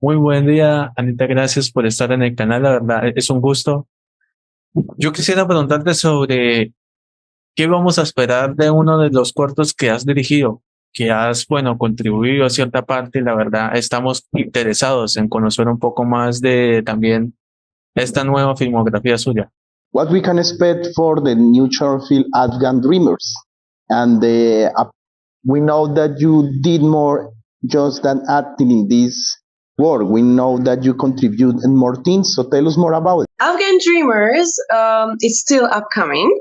Muy buen día, Anita, gracias por estar en el canal, la verdad es un gusto. Yo quisiera preguntarte sobre qué vamos a esperar de uno de los cortos que has dirigido, que has, bueno, contribuido a cierta parte, y la verdad estamos interesados en conocer un poco más de también esta nueva filmografía suya. What we can expect for the new short film Afghan Dreamers. And we know that you did more just than acting in this work. We know that you contribute in more things, so tell us more about it. Afghan Dreamers is still upcoming.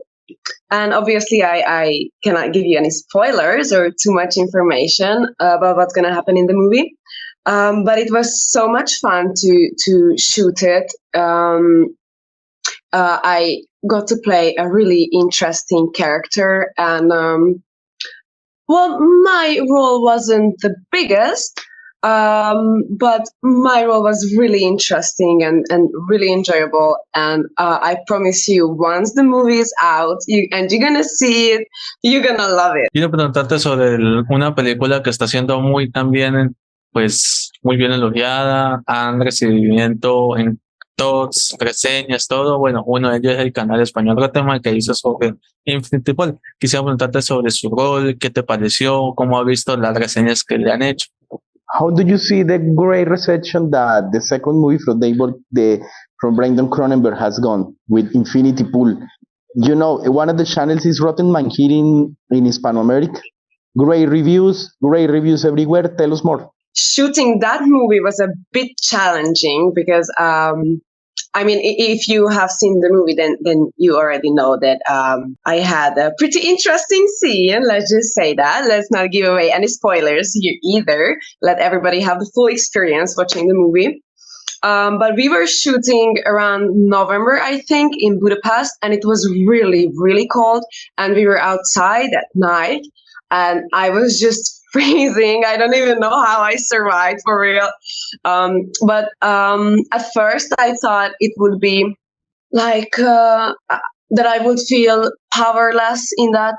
And obviously, I cannot give you any spoilers or too much information about what's going to happen in the movie. But it was so much fun to shoot it. I got to play a really interesting character, and well, my role wasn't the biggest, but my role was really interesting and really enjoyable. And I promise you, once the movie is out and you're gonna see it, you're gonna love it. Quiero preguntarte sobre una película que está siendo muy también, pues, muy bien elogiada, han recibimiento en todas reseñas, todo. Bueno, uno de ellos es el canal español Rotema, que hizo sobre Infinity Pool. Quisiera preguntarte sobre su rol, qué te pareció, cómo ha visto las reseñas que le han hecho. How do you see the great reception that the second movie from Brandon Cronenberg has gone with Infinity Pool? You know, one of the channels is Rotten Man here in Hispanoamerica. Great reviews everywhere. Tell us more. Shooting that movie was a bit challenging because I mean, if you have seen the movie, then you already know that I had a pretty interesting scene. Let's just say that. Let's not give away any spoilers here either. Let everybody have the full experience watching the movie. But we were shooting around November, I think, in Budapest, and it was really, really cold. And we were outside at night, and I was just freezing. I don't even know how I survived, for real. But at first I thought it would be like that I would feel powerless in that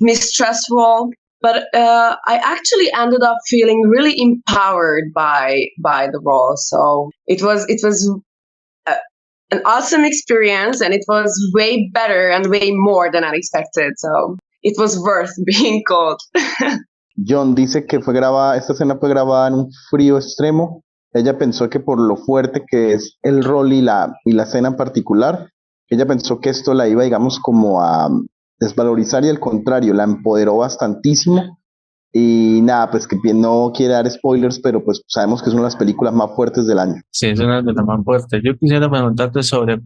mistress role. But I actually ended up feeling really empowered by the role. So it was an awesome experience, and it was way better and way more than I expected. So it was worth being called. Jhon dice que esta escena fue grabada en un frío extremo. Ella pensó que por lo fuerte que es el rol y la escena en particular, ella pensó que esto la iba, digamos, como a desvalorizar, y al contrario, la empoderó bastantísimo. Y nada, pues que no quiere dar spoilers, pero pues sabemos que es una de las películas más fuertes del año. Sí, es una de las más fuertes. Yo quisiera preguntarte sobre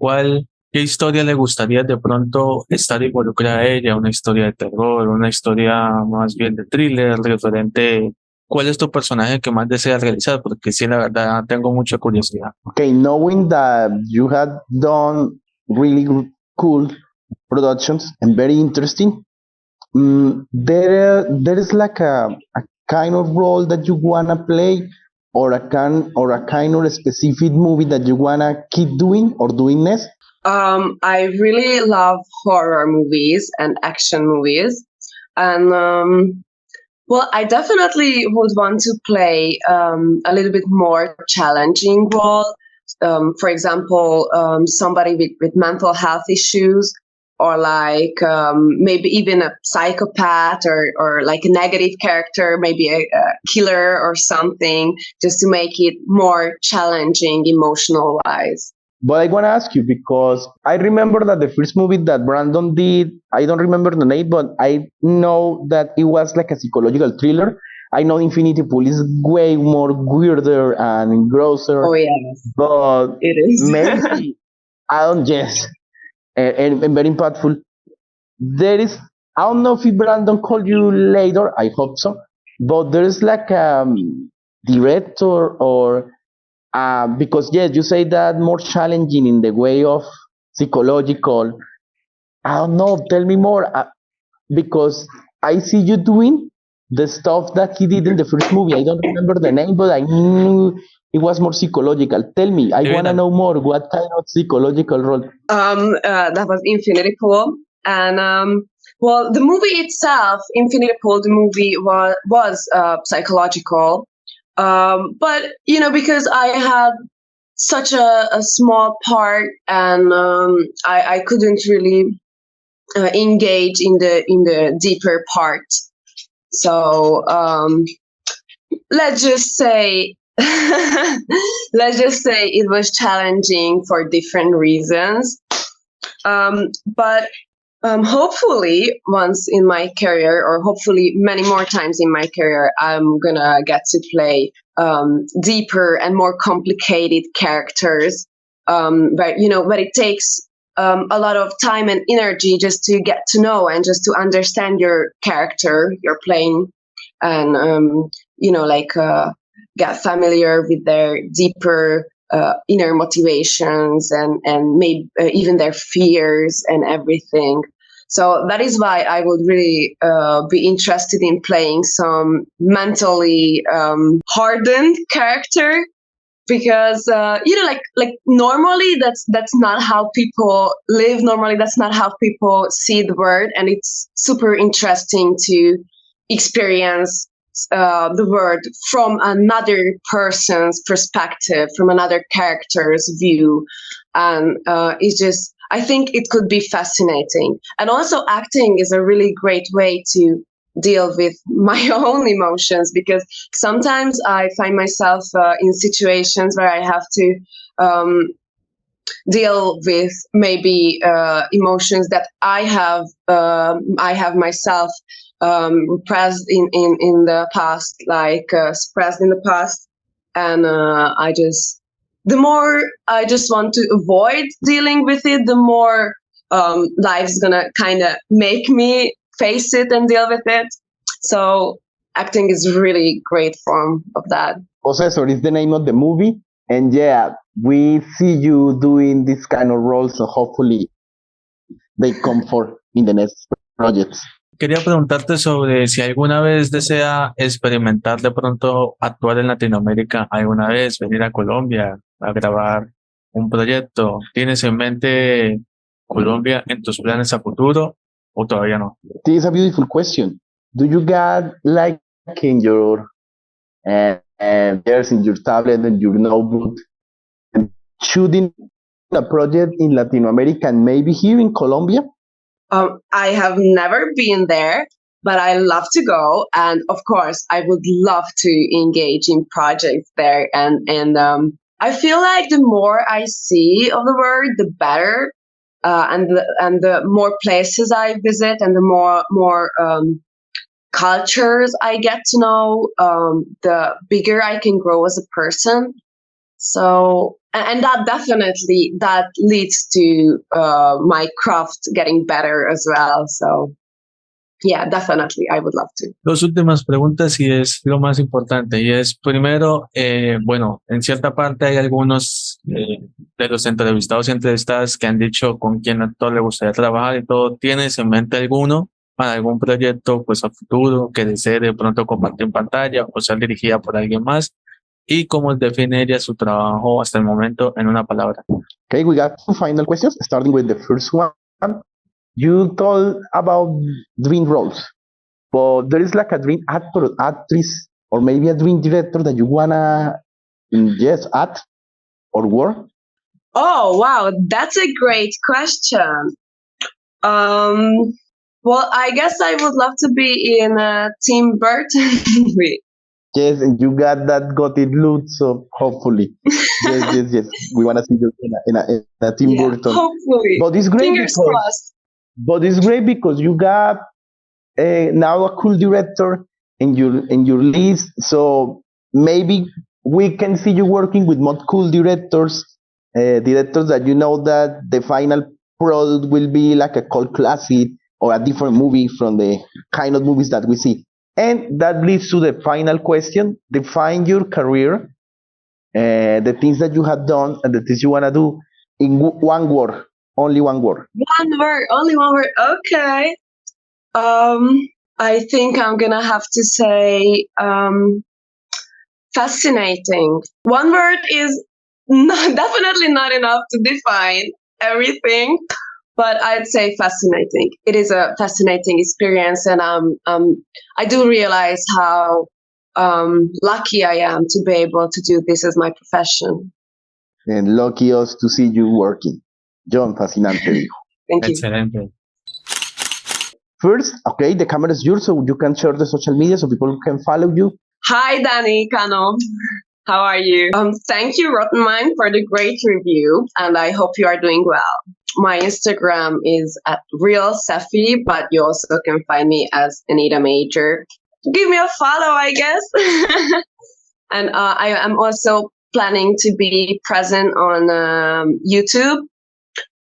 ¿qué historia le gustaría de pronto estar involucrada a ella? ¿Una historia de terror, una historia más bien de thriller, referente? ¿Cuál es tu personaje que más deseas realizar? Porque sí, la verdad, tengo mucha curiosidad. Okay, knowing that you had done really cool productions and very interesting, there is like a kind of role that you wanna play, or a kind of specific movie that you wanna keep doing or doing next? I really love horror movies and action movies. And, well, I definitely would want to play a little bit more challenging role. For example, somebody with mental health issues, or like maybe even a psychopath, or like a negative character, maybe a killer or something, just to make it more challenging emotional-wise. But I want to ask you, because I remember that the first movie that Brandon did, I don't remember the name, but I know that it was like a psychological thriller. I know Infinity Pool is way more weirder and grosser. Oh, yes. But it is. maybe, yes, and very impactful. I don't know if Brandon called you later, I hope so, but there's like a director or... because yes, you say that more challenging in the way of psychological. I don't know. Tell me more, because I see you doing the stuff that he did in the first movie. I don't remember the name, but I knew it was more psychological. Tell me. I want to know more. What kind of psychological role? That was Infinity Pool, and well, the movie itself, Infinity Pool, the movie was psychological. But because I had such a small part, and I couldn't really engage in the deeper part. So let's just say let's just say it was challenging for different reasons. But hopefully once in my career, or hopefully many more times in my career, I'm gonna get to play deeper and more complicated characters, but it takes a lot of time and energy just to get to know and just to understand your character you're playing, and like get familiar with their deeper inner motivations, and maybe even their fears and everything. So that is why I would really be interested in playing some mentally hardened character, because like normally that's not how people live. Normally that's not how people see the world, and it's super interesting to experience the world from another person's perspective, from another character's view. And it's just, I think it could be fascinating. And also acting is a really great way to deal with my own emotions, because sometimes I find myself in situations where I have to um, deal with maybe emotions that I have myself repressed in the past, like suppressed in the past. And I just, the more I just want to avoid dealing with it, the more life's gonna kind of make me face it and deal with it. So acting is really great form of that. Possessor is the name of the movie, and yeah, we see you doing this kind of roles, so hopefully they come for in the next projects. Quería preguntarte sobre si alguna vez desea experimentar de pronto actuar en Latinoamérica, alguna vez venir a Colombia a grabar un proyecto. ¿Tienes en mente Colombia en tus planes a futuro o todavía no? This is a beautiful question. Do you got like in your there's in your tablet and your notebook shooting a project in Latin America and maybe here in Colombia? I have never been there, but I love to go, and of course, I would love to engage in projects there. And I feel like the more I see of the world, the better, and the more places I visit, and the more cultures I get to know, the bigger I can grow as a person. So, and that definitely that leads to my craft getting better as well. So yeah, definitely I would love to. Dos últimas preguntas y es lo más importante. Y es primero, bueno, en cierta parte hay algunos de los entrevistados y entrevistadas que han dicho con quién actor le gustaría trabajar y todo. ¿Tienes en mente alguno para algún proyecto pues a futuro que desee de pronto compartir en pantalla o ser dirigida por alguien más? ¿Y cómo define ella su trabajo hasta el momento en una palabra? Okay, we got two final questions, starting with the first one. You told about dream roles, but there is like a dream actor, actress, or maybe a dream director that you wanna, yes, act or work. Oh wow, that's a great question. Um, well, I guess I would love to be in a Tim Burton movie. Yes, and you got that got it loot, so hopefully, yes. We wanna see you in a Tim Yeah, Burton. hopefully. But it's great Fingers because crossed. you got now a cool director in your list. So maybe we can see you working with more cool directors, directors that you know that the final product will be like a cult classic or a different movie from the kind of movies that we see. And that leads to the final question: define your career, the things that you have done, and the things you wanna do in one word, only one word. One word, only one word. Okay. Um, I think I'm gonna have to say fascinating. One word is definitely not enough to define everything, but I'd say fascinating. It is a fascinating experience, and I do realize how lucky I am to be able to do this as my profession. And lucky us to see you working. Jhon, fascinante, dijo. Thank you. Excelente. First, okay, the camera is yours, so you can share the social media so people can follow you. Hi, Danny, Kano. How are you? Thank you, Rotten Mind, for the great review, and I hope you are doing well. My Instagram is at Real Sefi, but you also can find me as Anita Major. Give me a follow, I guess. And I am also planning to be present on YouTube,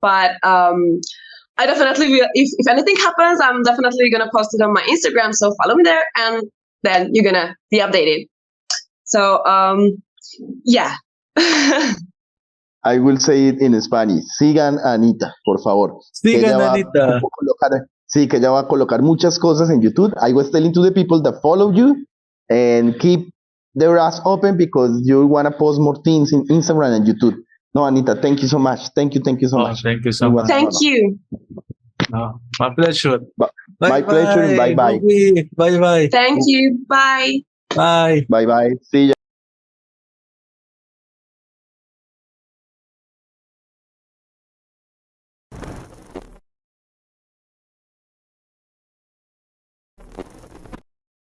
but I definitely will. If anything happens, I'm definitely gonna post it on my Instagram. So follow me there, and then you're gonna be updated. So yeah. I will say it in Spanish. Sigan a Anita, por favor. Que Sigan, ella va a Anita. colocar, sí, que ella va a colocar muchas cosas en YouTube. I was telling to the people that follow you and keep their eyes open because you want to post more things in Instagram and YouTube. No, Anita, thank you so much. Thank you so much. Thank you so It was much. Thank an honor. you. No, my pleasure. My pleasure and bye-bye. Bye bye. Thank you. Bye. Bye. Bye-bye. See ya.